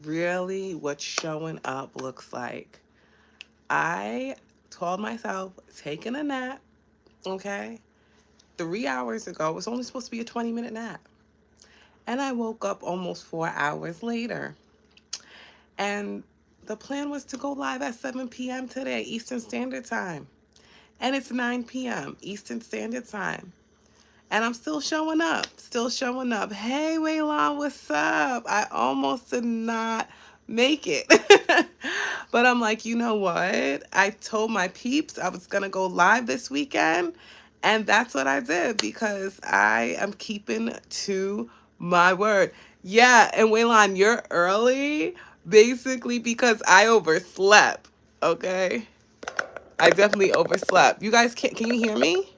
really what showing up looks like. I told myself taking a nap, okay? 3 hours ago, it was only supposed to be a 20-minute nap. And I woke up almost 4 hours later. And the plan was to go live at 7 p.m. today, Eastern Standard Time. And it's 9 p.m. Eastern Standard Time. And I'm still showing up, still showing up. Hey, Waylon, what's up? I almost did not make it. But I'm like, you know what? I told my peeps I was going to go live this weekend. And that's what I did because I am keeping to my word. Yeah. And Waylon, you're early basically because I overslept. Okay. I definitely overslept. You guys, can you hear me?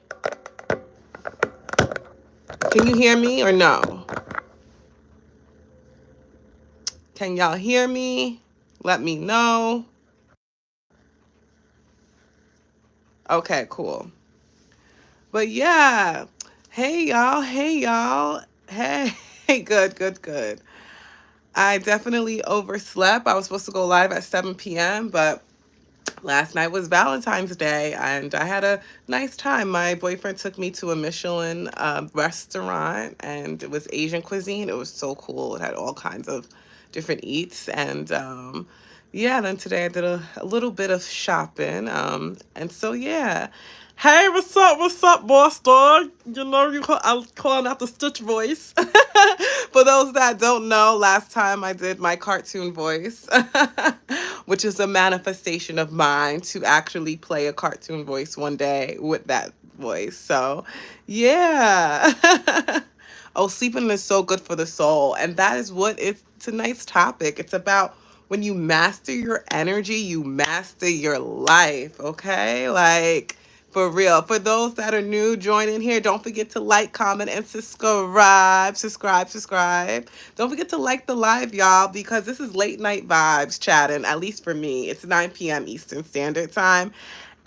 Can you hear me or no? Can y'all hear me? Let me know. Okay, cool. But yeah. Hey y'all. Hey y'all. Hey. Good, good, good. I definitely overslept. I was supposed to go live at 7 p.m., but last night was Valentine's Day and I had a nice time. My boyfriend took me to a Michelin restaurant and it was Asian cuisine. It was so cool. It had all kinds of different eats. And yeah, then today I did a little bit of shopping. And so, yeah. Hey, what's up, boss dog? You know, I'm calling out the Stitch voice. For those that don't know, last time I did my cartoon voice, which is a manifestation of mine to actually play a cartoon voice one day with that voice. So, yeah. Oh, sleeping is so good for the soul. And that is what it's tonight's topic. It's about when you master your energy, you master your life, okay? Like, for real. For those that are new joining here, don't forget to like, comment, and subscribe. Subscribe. Don't forget to like the live, y'all, because this is late night vibes chatting, at least for me. It's 9 p.m. Eastern Standard Time.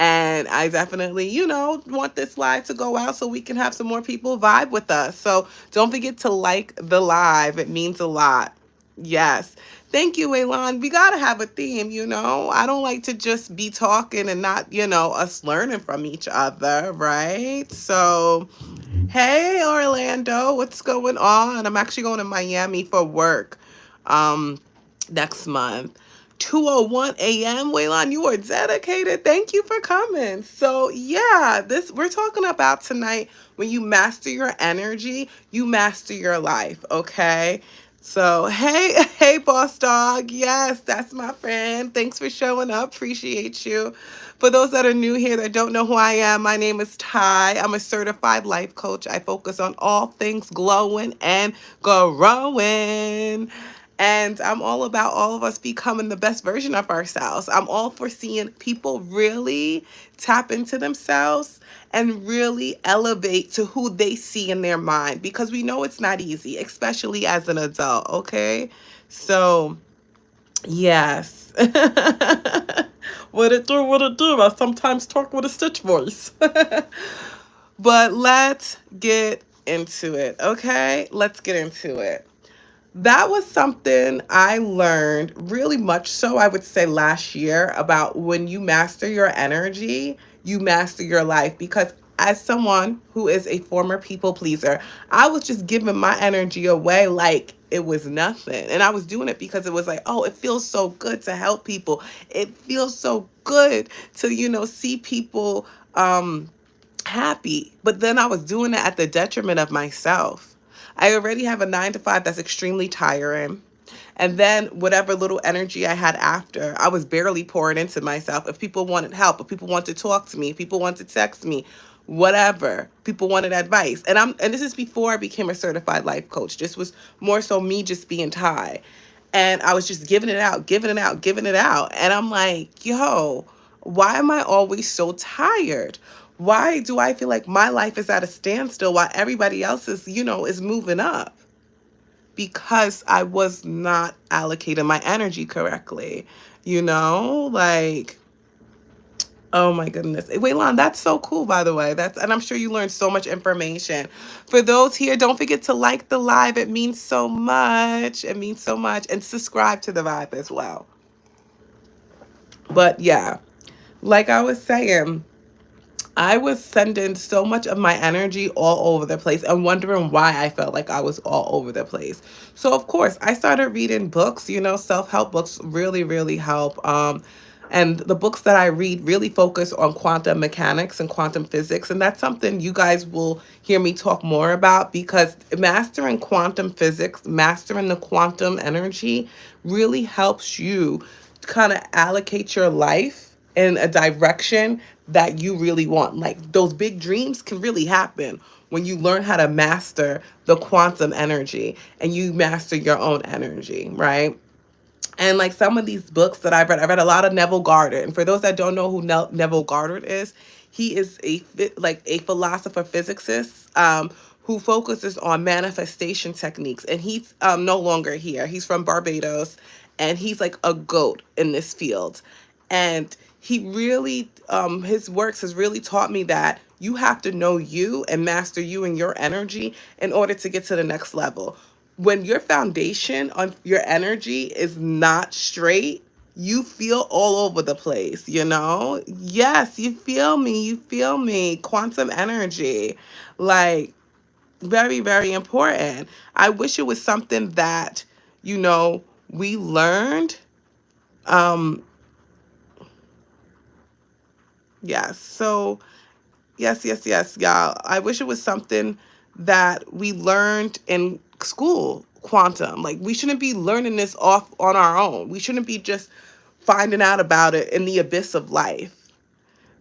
And I definitely, want this live to go out so we can have some more people vibe with us. So don't forget to like the live. It means a lot. Yes. Thank you, Elon. We got to have a theme. I don't like to just be talking and not, us learning from each other, right? So, hey, Orlando, what's going on? I'm actually going to Miami for work next month. 2:01 a.m. Waylon, you are dedicated. Thank you for coming. So, yeah, this we're talking about tonight when you master your energy, you master your life, okay? So, hey, hey, boss dog. Yes, that's my friend. Thanks for showing up. Appreciate you. For those that are new here that don't know who I am, my name is Ty. I'm a certified life coach. I focus on all things glowing and growing. And I'm all about all of us becoming the best version of ourselves. I'm all for seeing people really tap into themselves and really elevate to who they see in their mind because we know it's not easy, especially as an adult, okay? So, yes. What it do? I sometimes talk with a Stitch voice. But let's get into it, okay? Let's get into it. That was something I learned really much so, I would say, last year about when you master your energy, you master your life. Because as someone who is a former people pleaser, I was just giving my energy away like it was nothing. And I was doing it because it was like, oh, it feels so good to help people. It feels so good to, see people happy. But then I was doing it at the detriment of myself. I already have a 9 to 5 that's extremely tiring. And then whatever little energy I had after, I was barely pouring into myself. If people wanted help, if people wanted to talk to me, if people wanted to text me, whatever, people wanted advice. And this is before I became a certified life coach. This was more so me just being Ty. And I was just giving it out, giving it out, giving it out. And I'm like, yo, why am I always so tired? Why do I feel like my life is at a standstill while everybody else is moving up? Because I was not allocating my energy correctly. Like Oh my goodness. Waylon, that's so cool, by the way. And I'm sure you learned so much information. For those here, don't forget to like the live. It means so much. It means so much. And subscribe to the vibe as well. But yeah, like I was saying, I was sending so much of my energy all over the place and wondering why I felt like I was all over the place. So of course, I started reading books, self-help books really, really help. And the books that I read really focus on quantum mechanics and quantum physics. And that's something you guys will hear me talk more about, because mastering quantum physics, mastering the quantum energy really helps you kind of allocate your life in a direction that you really want. Like those big dreams can really happen when you learn how to master the quantum energy and you master your own energy, right? And like some of these books that I read a lot of Neville Goddard. And for those that don't know who Neville Goddard is, he is like a philosopher physicist, who focuses on manifestation techniques. And he's no longer here. He's from Barbados, and he's like a goat in this field. And he really, his works has really taught me that you have to know you and master you and your energy in order to get to the next level. When your foundation on your energy is not straight, you feel all over the place, you know? Yes, you feel me. You feel me. Quantum energy. Like, very, very important. I wish it was something that, we learned. Um, yes. So, yes, yes, yes, y'all. I wish it was something that we learned in school, quantum. Like, we shouldn't be learning this off on our own. We shouldn't be just finding out about it in the abyss of life.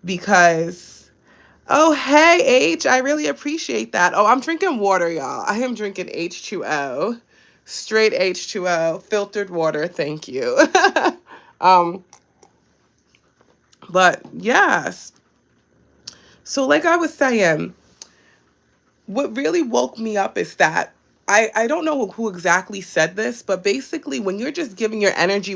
Because, oh, hey, H, I really appreciate that. Oh, I'm drinking water, y'all. I am drinking H2O, straight H2O, filtered water. Thank you. um, but yes. So, like I was saying, what really woke me up is that I don't know who exactly said this, but basically when you're just giving your energy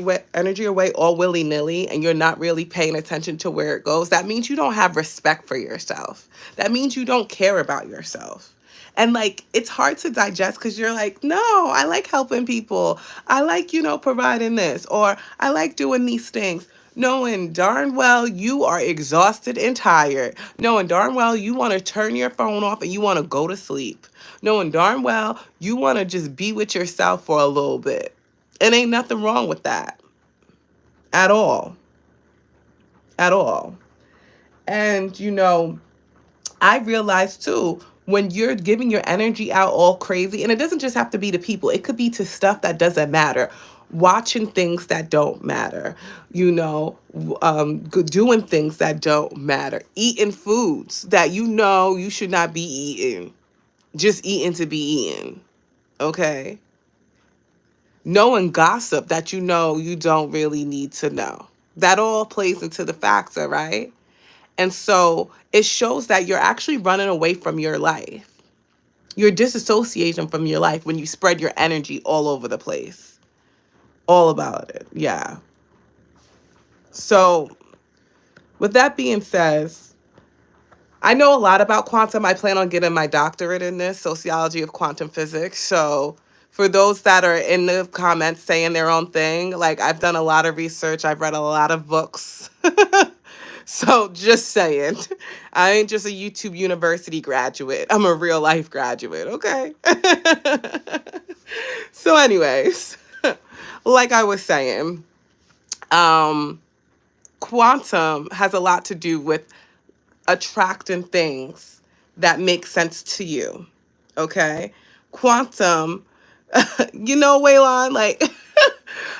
away all willy-nilly and you're not really paying attention to where it goes, that means you don't have respect for yourself. That means you don't care about yourself. And like it's hard to digest because you're like, no, I like helping people. I like, providing this, or I like doing these things. Knowing darn well you are exhausted and tired. Knowing darn well you want to turn your phone off and you want to go to sleep. Knowing darn well you want to just be with yourself for a little bit. It ain't nothing wrong with that at all. At all. And, I realized too, when you're giving your energy out all crazy, and it doesn't just have to be to people, it could be to stuff that doesn't matter. Watching things that don't matter, doing things that don't matter, eating foods that you should not be eating, just eating to be eating, okay? Knowing gossip that you don't really need to know. That all plays into the factor, right? And so it shows that you're actually running away from your life. You're disassociating from your life when you spread your energy all over the place. All about it. Yeah. So with that being said, I know a lot about quantum. I plan on getting my doctorate in this, sociology of quantum physics. So for those that are in the comments saying their own thing, like I've done a lot of research, I've read a lot of books. So just saying, I ain't just a YouTube University graduate. I'm a real life graduate, okay? So anyways, like I was saying, um, quantum has a lot to do with attracting things that make sense to you. Okay? Quantum, Waylon, like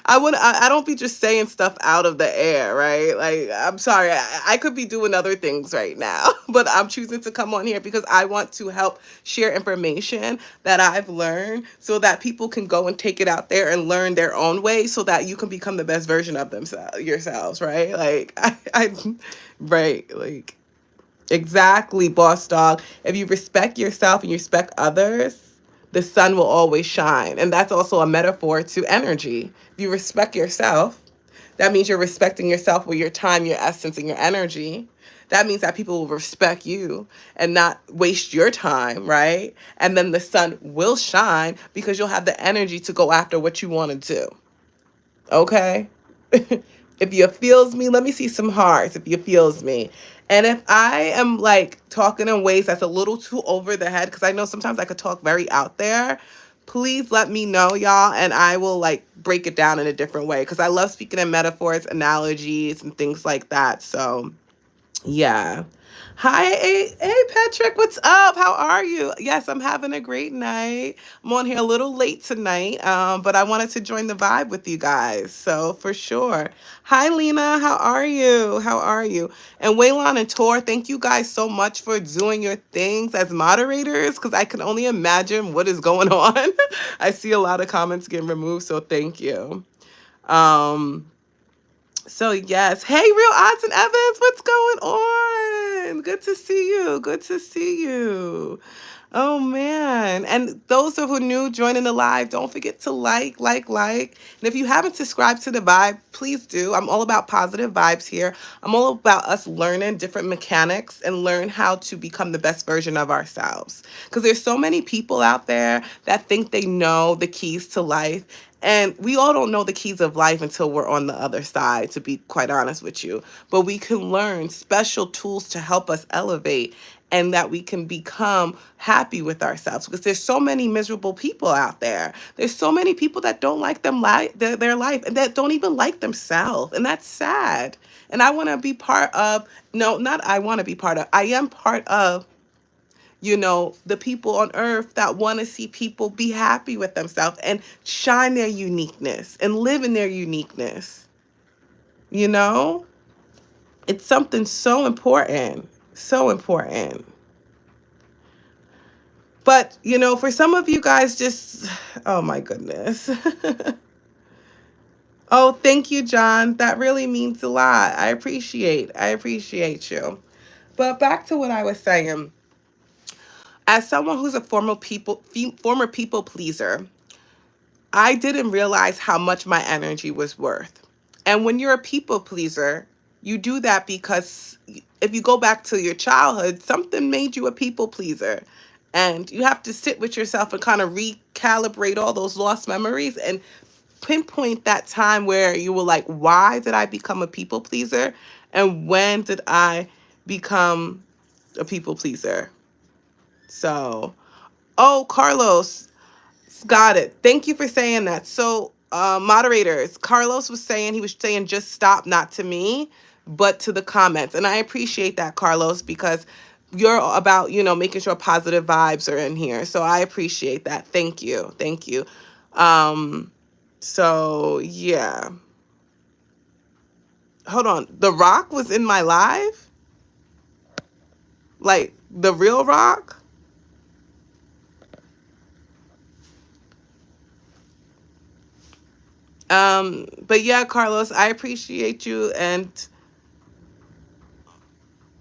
I don't be just saying stuff out of the air, right? Like I'm sorry, I could be doing other things right now, but I'm choosing to come on here because I want to help share information that I've learned so that people can go and take it out there and learn their own way so that you can become the best version of themselves yourselves, right? Like I right, like exactly, boss dog. If you respect yourself and you respect others, the sun will always shine. And that's also a metaphor to energy. If you respect yourself, That means you're respecting yourself with your time, your essence, and your energy. That means that people will respect you and not waste your time, right? And then the sun will shine because you'll have the energy to go after what you want to do. Okay? If you feels me, let me see some hearts if you feels me. And if I am like talking in ways that's a little too over the head, because I know sometimes I could talk very out there, please let me know, y'all, and I will like break it down in a different way. Because I love speaking in metaphors, analogies, and things like that. So yeah. Hi, hey, Patrick, what's up? How are you? Yes, I'm having a great night. I'm on here a little late tonight, but I wanted to join the vibe with you guys. So for sure. Hi, Lena. How are you? How are you? And Waylon and Tor, thank you guys so much for doing your things as moderators because I can only imagine what is going on. I see a lot of comments getting removed, so thank you. Um, so yes, hey, Real Odds and Evans, what's going on? Good to see you. Good to see you. Oh man. And those who are new joining the live, don't forget to like. And if you haven't subscribed to the vibe, please do. I'm all about positive vibes here. I'm all about us learning different mechanics and learn how to become the best version of ourselves. Because there's so many people out there that think they know the keys to life. And we all don't know the keys of life until we're on the other side, to be quite honest with you. But we can learn special tools to help us elevate and that we can become happy with ourselves because there's so many miserable people out there. There's so many people that don't like their life and that don't even like themselves. And that's sad. And I want to be part of, no, not I want to be part of, I am part of, the people on earth that want to see people be happy with themselves and shine their uniqueness and live in their uniqueness. You know, it's something so important, so important. But, for some of you guys, just, oh my goodness. Oh, thank you, John. That really means a lot. I appreciate you. But back to what I was saying. As someone who's a former people pleaser, I didn't realize how much my energy was worth. And when you're a people pleaser, you do that because if you go back to your childhood, something made you a people pleaser. And you have to sit with yourself and kind of recalibrate all those lost memories and pinpoint that time where you were like, why did I become a people pleaser? And when did I become a people pleaser? So, oh, Carlos, got it. Thank you for saying that. So, moderators, Carlos was saying, he was saying just stop, not to me, but to the comments. And I appreciate that, Carlos, because you're about, making sure positive vibes are in here. So I appreciate that. Thank you. Thank you. So yeah. Hold on. The Rock was in my live? Like the real Rock? But yeah, Carlos, I appreciate you. And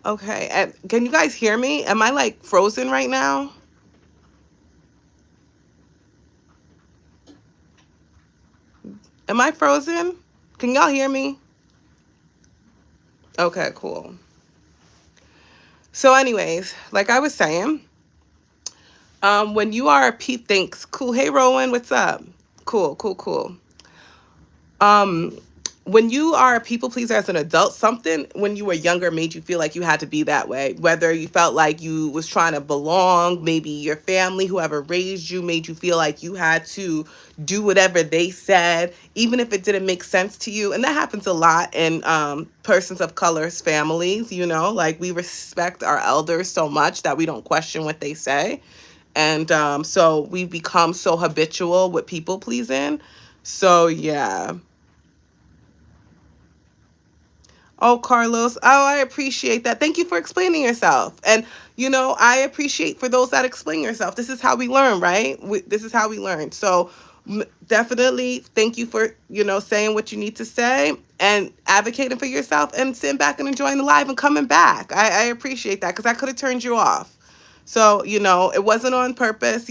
okay, and can you guys hear me? Am I like frozen right now? Am I frozen? Can y'all hear me? Okay, cool. So anyways, like I was saying, when you are a thanks, cool. Hey Rowan, what's up? Cool. Um, when you are a people pleaser as an adult, something when you were younger made you feel like you had to be that way. Whether you felt like you was trying to belong, maybe your family, whoever raised you, made you feel like you had to do whatever they said, even if it didn't make sense to you. And that happens a lot in persons of color's families. Like we respect our elders so much that we don't question what they say. And so we've become so habitual with people pleasing. So yeah. Oh, Carlos. Oh, I appreciate that. Thank you for explaining yourself. And, I appreciate for those that explain yourself. This is how we learn, right? This is how we learn. So definitely thank you for, saying what you need to say and advocating for yourself and sitting back and enjoying the live and coming back. I appreciate that because I could have turned you off. So, it wasn't on purpose,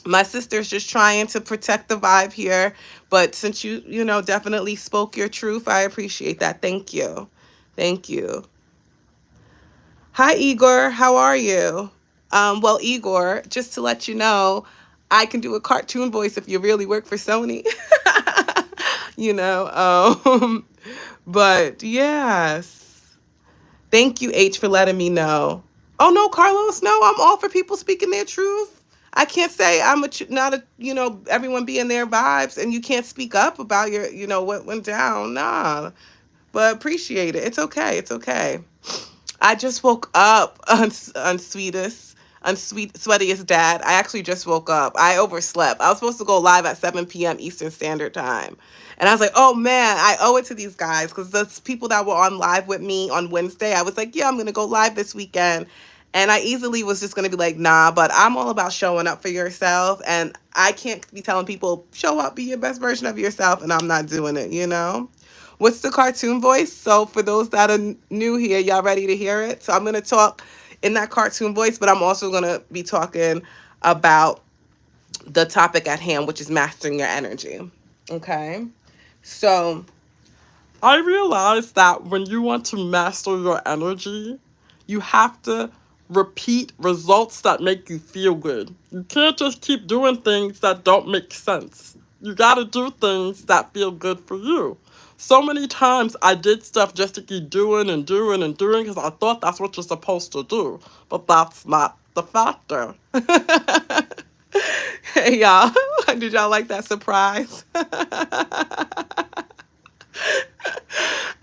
My sister's just trying to protect the vibe here, but since you definitely spoke your truth, I appreciate that. Thank you. Thank you. Hi, Igor. How are you? Well, Igor, just to let you know, I can do a cartoon voice if you really work for Sony. you know, but yes. Thank you, H, for letting me know. Oh no, Carlos, no, I'm all for people speaking their truth. I can't say I'm not a everyone be in their vibes and you can't speak up about your what went down. Nah, but appreciate it. It's okay. It's okay. I just woke up on sweetiest dad. I actually just woke up. I overslept. I was supposed to go live at 7 p.m. Eastern Standard Time. And I was like, oh man, I owe it to these guys because those people that were on live with me on Wednesday, I was like, yeah, I'm going to go live this weekend. And I easily was just going to be like, nah, but I'm all about showing up for yourself. And I can't be telling people, show up, be your best version of yourself. And I'm not doing it. What's the cartoon voice? So for those that are new here, y'all ready to hear it? So I'm going to talk in that cartoon voice, but I'm also going to be talking about the topic at hand, which is mastering your energy. Okay. So I realized that when you want to master your energy, you have to repeat results that make you feel good. You can't just keep doing things that don't make sense. You gotta do things that feel good for you. So many times I did stuff just to keep doing and doing and doing because I thought that's what you're supposed to do. But that's not the factor. Hey, y'all. Did y'all like that surprise?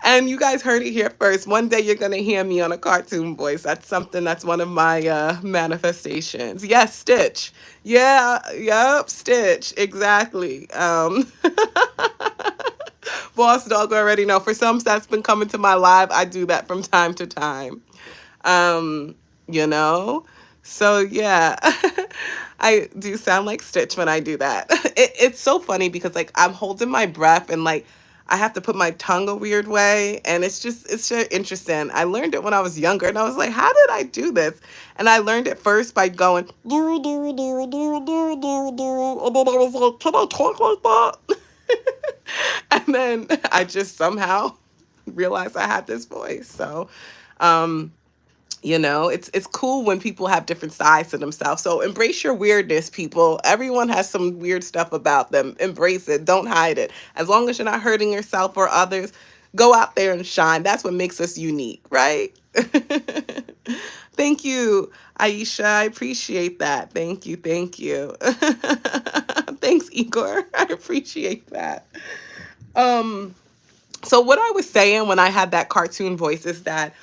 And you guys heard it here first. One day you're going to hear me on a cartoon voice. That's one of my manifestations. Yes, Stitch. Yeah, yep, Stitch. Exactly. Boss Dog already know. For some that's been coming to my live, I do that from time to time. Um, you know? So yeah, I do sound like Stitch when I do that. It's so funny because like I'm holding my breath and like I have to put my tongue a weird way and it's just interesting. I learned it when I was younger and I was like, how did I do this? And I learned it first by going and then I was like, can I talk like that? And then I just somehow realized I had this voice. So um it's cool when people have different sides to themselves. So embrace your weirdness, people. Everyone has some weird stuff about them. Embrace it. Don't hide it. As long as you're not hurting yourself or others, go out there and shine. That's what makes us unique, right? Thank you, Aisha. I appreciate that. Thank you. Thank you. Thanks, Igor. I appreciate that. Um, so what I was saying when I had that cartoon voice is that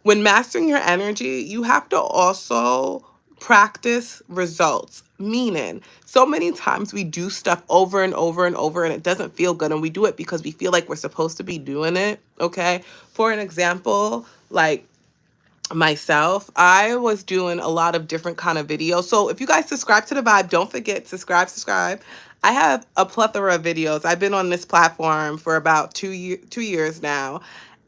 when mastering your energy, you have to also practice results. Meaning, so many times we do stuff over and over and over and it doesn't feel good. And we do it because we feel like we're supposed to be doing it. Okay. For an example, like myself, I was doing a lot of different kind of videos. So if you guys subscribe to the vibe, don't forget subscribe. I have a plethora of videos. I've been on this platform for about 2 years now,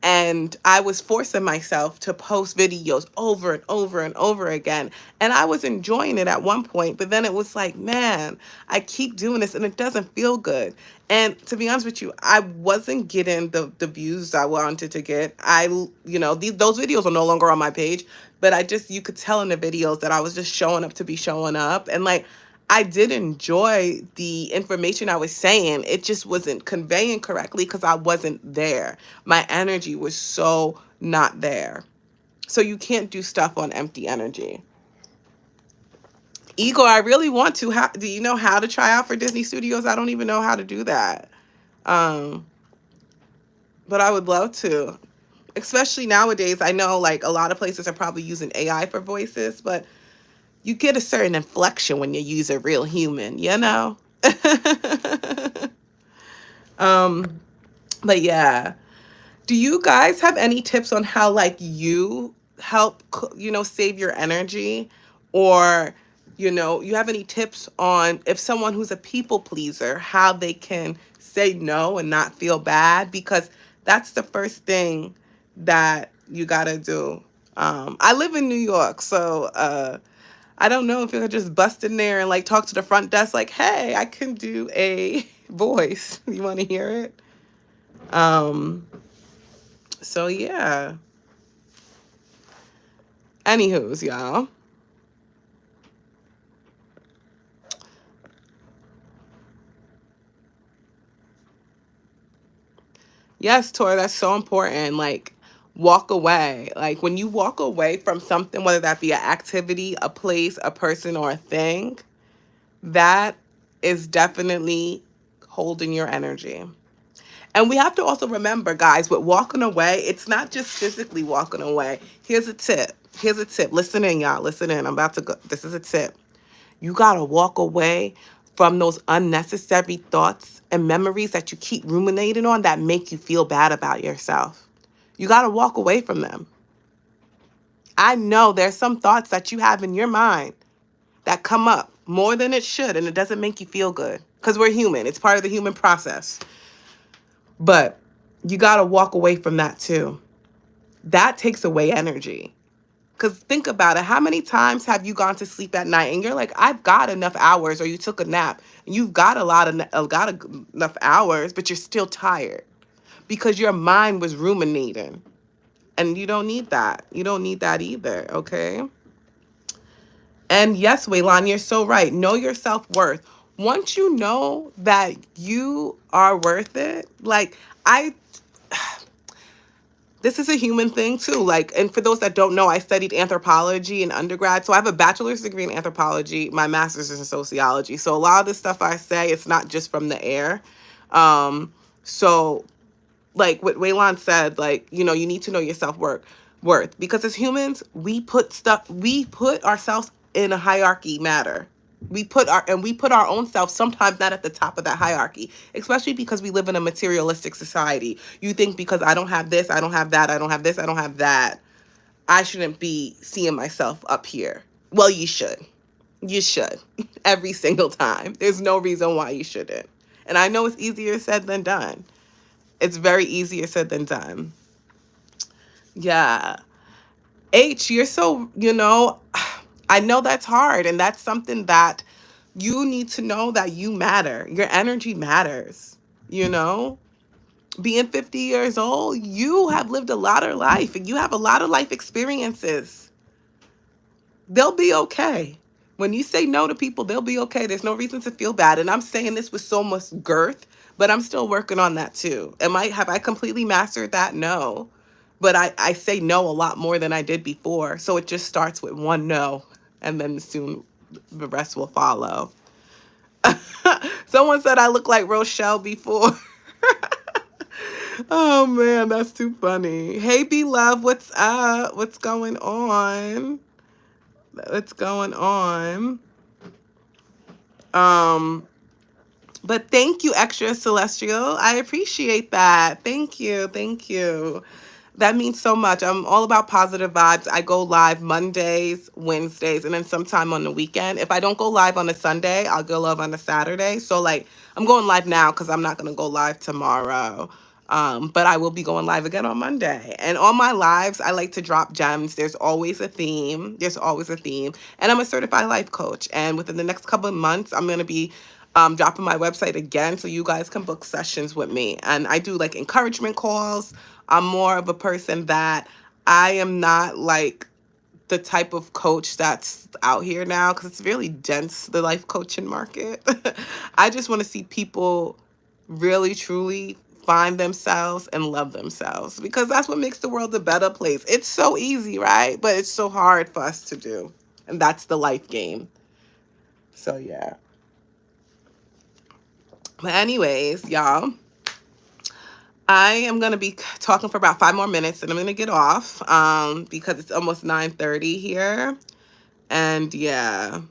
and I was forcing myself to post videos over and over and over again, and I was enjoying it at one point, but then it was like, man, I keep doing this and it doesn't feel good. And to be honest with you, I wasn't getting the views I wanted to get. Those videos are no longer on my page, but you could tell in the videos that I was just showing up to be showing up. And like, I did enjoy the information I was saying. It just wasn't conveying correctly because I wasn't there. My energy was so not there. So you can't do stuff on empty energy. Igor, I really want to. Do you know how to try out for Disney Studios? I don't even know how to do that. Um, but I would love to. Especially nowadays, I know like a lot of places are probably using AI for voices, but you get a certain inflection when you use a real human. um, but yeah. Do you guys have any tips on how like you help save your energy, or you have any tips on if someone who's a people pleaser, how they can say no and not feel bad, because that's the first thing that you got to do. I live in New York, so I don't know if you could just bust in there and like talk to the front desk like, hey, I can do a voice. You want to hear it? Um, so yeah. Anywho's, y'all. Yes, Tori, that's so important. Like, walk away. Like, when you walk away from something, whether that be an activity, a place, a person, or a thing, that is definitely holding your energy. And we have to also remember, guys, with walking away, it's not just physically walking away. Here's a tip. Here's a tip. Listen in, y'all. Listen in. I'm about to go. This is a tip. You got to walk away from those unnecessary thoughts and memories that you keep ruminating on that make you feel bad about yourself. You got to walk away from them. I know there's some thoughts that you have in your mind that come up more than it should, and it doesn't make you feel good because we're human. It's part of the human process. But you got to walk away from that too. That takes away energy. Because think about it. How many times have you gone to sleep at night and you're like, I've got enough hours, or you took a nap and you've got enough hours, but you're still tired because your mind was ruminating. And you don't need that. You don't need that either. Okay. And yes, Waylon, you're so right. Know your self-worth. Once you know that you are worth it, like I this is a human thing too. Like, and for those that don't know, I studied anthropology in undergrad. So I have a bachelor's degree in anthropology. My master's is in sociology. So a lot of the stuff I say, it's not just from the air. So like what Waylon said, like, you know, you need to know your self-worth because as humans, we put ourselves in a hierarchy matter. We put our own self sometimes not at the top of that hierarchy, especially because we live in a materialistic society. You think because I don't have this, I don't have that, I don't have this, I don't have that, I shouldn't be seeing myself up here. Well, you should. You should. Every single time. There's no reason why you shouldn't. And I know it's easier said than done. It's very easier said than done. Yeah. H, you're so, I know that's hard. And that's something that you need to know that you matter. Your energy matters. You know, being 50 years old, you have lived a lot of life and you have a lot of life experiences. They'll be okay. When you say no to people, they'll be okay. There's no reason to feel bad. And I'm saying this with so much girth, but I'm still working on that too. Have I completely mastered that? No. But I say no a lot more than I did before. So it just starts with one no, and then soon the rest will follow. Someone said I look like Rochelle before. Oh man, that's too funny. Hey, B Love, what's up? What's going on? What's going on? Um, but thank you, Extra Celestial. I appreciate that. Thank you. Thank you. That means so much. I'm all about positive vibes. I go live Mondays, Wednesdays, and then sometime on the weekend. If I don't go live on a Sunday, I'll go live on a Saturday. So like I'm going live now because I'm not gonna go live tomorrow. But I will be going live again on Monday. And on my lives, I like to drop gems. There's always a theme. There's always a theme. And I'm a certified life coach. And within the next couple of months, I'm gonna be dropping my website again so you guys can book sessions with me. And I do like encouragement calls. I'm more of a person that I am not like the type of coach that's out here now because it's really dense, the life coaching market. I just want to see people really, truly find themselves and love themselves because that's what makes the world a better place. It's so easy, right? But it's so hard for us to do. And that's the life game. So, yeah. But anyways, y'all, I am going to be talking for about 5 more minutes and I'm going to get off because it's almost 9:30 here. And yeah.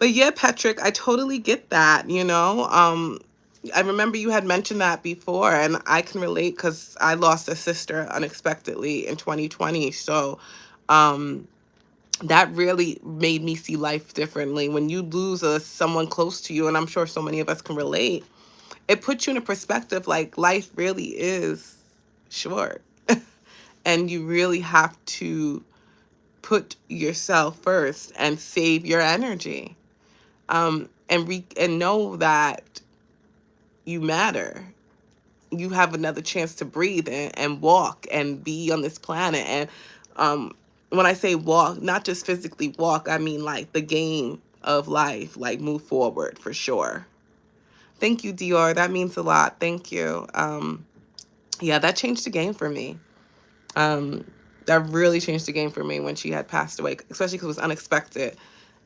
But yeah, Patrick, I totally get that, I remember you had mentioned that before and I can relate because I lost a sister unexpectedly in 2020. So that really made me see life differently. When you lose someone close to you, and I'm sure so many of us can relate, it puts you in a perspective like life really is short. And you really have to put yourself first and save your energy. And know that you matter. You have another chance to breathe and walk and be on this planet. And when I say walk, not just physically walk, I mean like the game of life, like move forward for sure. Thank you, Dior. That means a lot. Thank you. Yeah, that changed the game for me. Um, that really changed the game for me when she had passed away, especially because it was unexpected.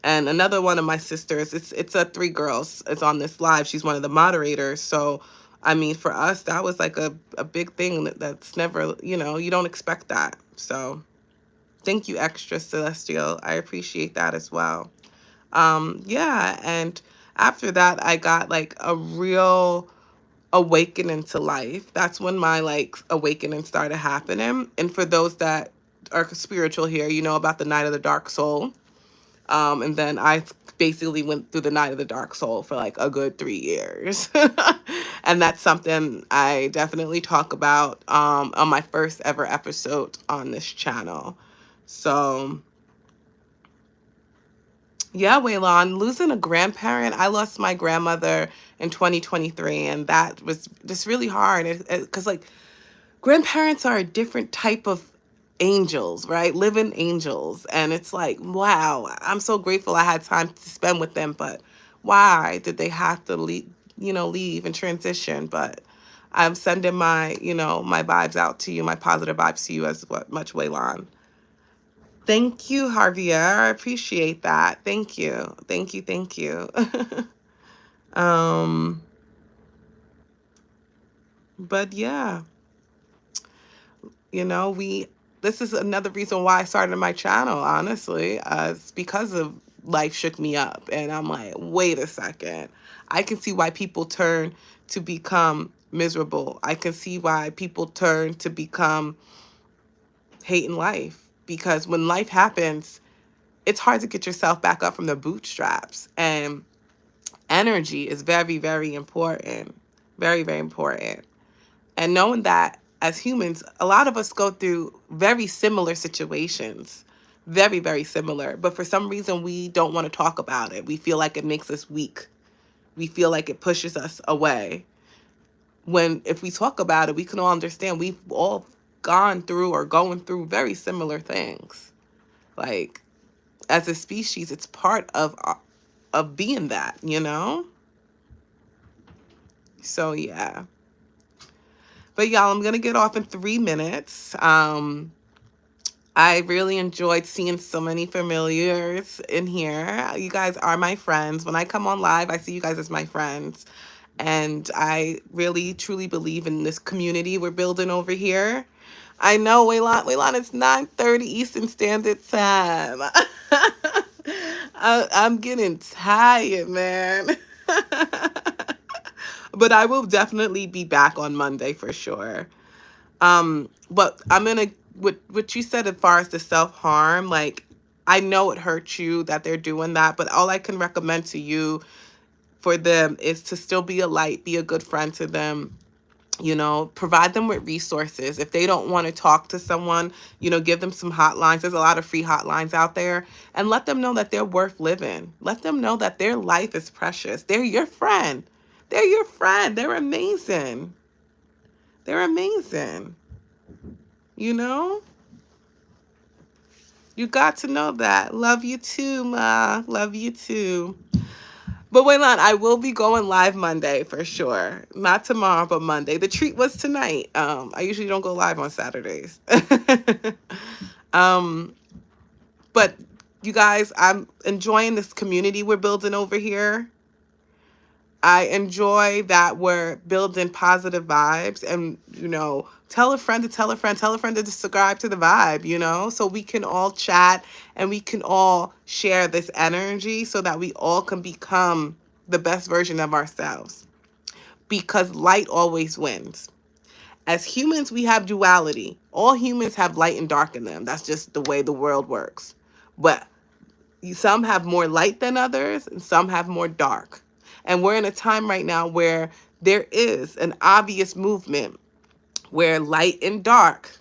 And another one of my sisters, it's a three girls. It's on this live. She's one of the moderators. So, I mean, for us, that was like a big thing that's never, you don't expect that. So, thank you, Extra Celestial. I appreciate that as well. Yeah, and after that, I got like a real awakening to life. That's when my like awakening started happening. And for those that are spiritual here, you know about the night of the dark soul. And then I basically went through the night of the dark soul for like a good 3 years. And that's something I definitely talk about on my first ever episode on this channel. So yeah, Waylon, losing a grandparent. I lost my grandmother in 2023, and that was just really hard. Because, like, grandparents are a different type of angels, right? Living angels. And it's like, wow, I'm so grateful I had time to spend with them. But why did they have to leave and transition? But I'm sending my vibes out to you, my positive vibes to you as much, Waylon. Thank you, Javier. I appreciate that. Thank you. Thank you. Thank you. um, but yeah, this is another reason why I started my channel, honestly. It's because of life shook me up. And I'm like, wait a second. I can see why people turn to become miserable. I can see why people turn to become hating life. Because when life happens, it's hard to get yourself back up from the bootstraps. And energy is very, very important. Very, very important. And knowing that as humans, a lot of us go through very similar situations. Very, very similar. But for some reason, we don't want to talk about it. We feel like it makes us weak. We feel like it pushes us away. When if we talk about it, we can all understand we've all gone through or going through very similar things. Like, as a species, it's part of being that. So yeah. But y'all, I'm gonna get off in 3 minutes. I really enjoyed seeing so many familiars in here. You guys are my friends. When I come on live, I see you guys as my friends. And I really truly believe in this community we're building over here. I know, Waylon, it's 9:30 Eastern Standard Time. I'm getting tired, man. But I will definitely be back on Monday for sure. But I'm gonna what you said as far as the self-harm, like I know it hurts you that they're doing that, but all I can recommend to you for them is to still be a light, be a good friend to them. Provide them with resources. If they don't want to talk to someone, give them some hotlines. There's a lot of free hotlines out there, and let them know that they're worth living. Let them know that their life is precious. They're your friend. They're your friend. They're amazing. They're amazing. You know? You got to know that. Love you too, Ma. Love you too. But Waylon, I will be going live Monday for sure. Not tomorrow, but Monday. The treat was tonight. I usually don't go live on Saturdays. um, but you guys, I'm enjoying this community we're building over here. I enjoy that we're building positive vibes and, tell a friend to tell a friend, tell a friend to subscribe to the vibe, so we can all chat and we can all share this energy so that we all can become the best version of ourselves, because light always wins. As humans, we have duality. All humans have light and dark in them. That's just the way the world works. But some have more light than others and some have more dark. And we're in a time right now where there is an obvious movement where light and dark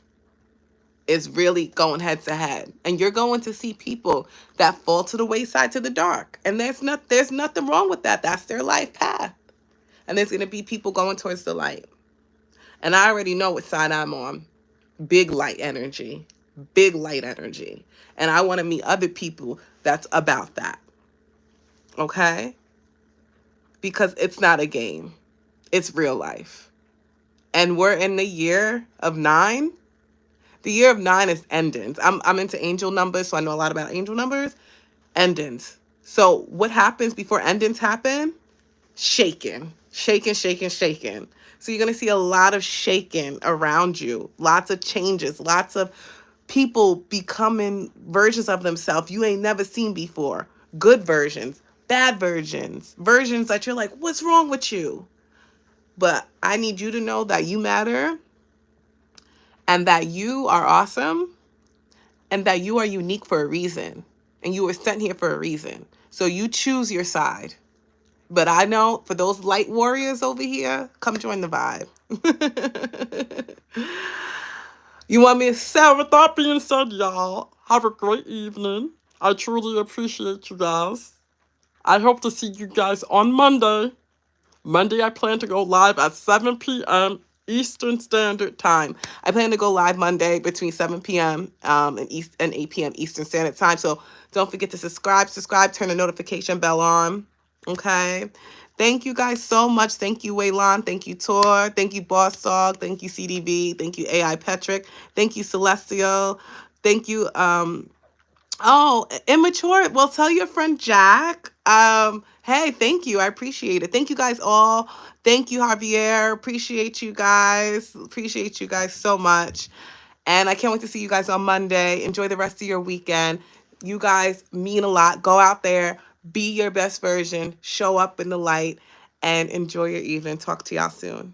is really going head to head. And you're going to see people that fall to the wayside to the dark. And there's nothing wrong with that. That's their life path. And there's going to be people going towards the light. And I already know what side I'm on. Big light energy. Big light energy. And I want to meet other people that's about that. Okay? Because it's not a game. It's real life. And we're in the year of 9. The year of 9 is endings. I'm into angel numbers, so I know a lot about angel numbers. Endings. So what happens before endings happen? Shaking. Shaking, shaking, shaking. So you're going to see a lot of shaking around you. Lots of changes. Lots of people becoming versions of themselves you ain't never seen before. Good versions. Bad versions. Versions that you're like, what's wrong with you? But I need you to know that you matter and that you are awesome and that you are unique for a reason. And you were sent here for a reason. So you choose your side. But I know for those light warriors over here, come join the vibe. You want me to say, with that being said, y'all, have a great evening. I truly appreciate you guys. I hope to see you guys on Monday. Monday, I plan to go live at 7 p.m. Eastern Standard Time. I plan to go live Monday between 7 p.m. And 8 p.m. Eastern Standard Time. So don't forget to subscribe, turn the notification bell on. Okay? Thank you guys so much. Thank you, Waylon. Thank you, Tor. Thank you, Boss Dog. Thank you, CDB. Thank you, AI Petrick. Thank you, Celestial. Thank you, Oh, immature. Well, tell your friend Jack. Hey, thank you. I appreciate it. Thank you guys all. Thank you, Javier. Appreciate you guys. Appreciate you guys so much. And I can't wait to see you guys on Monday. Enjoy the rest of your weekend. You guys mean a lot. Go out there, be your best version, show up in the light, and enjoy your evening. Talk to y'all soon.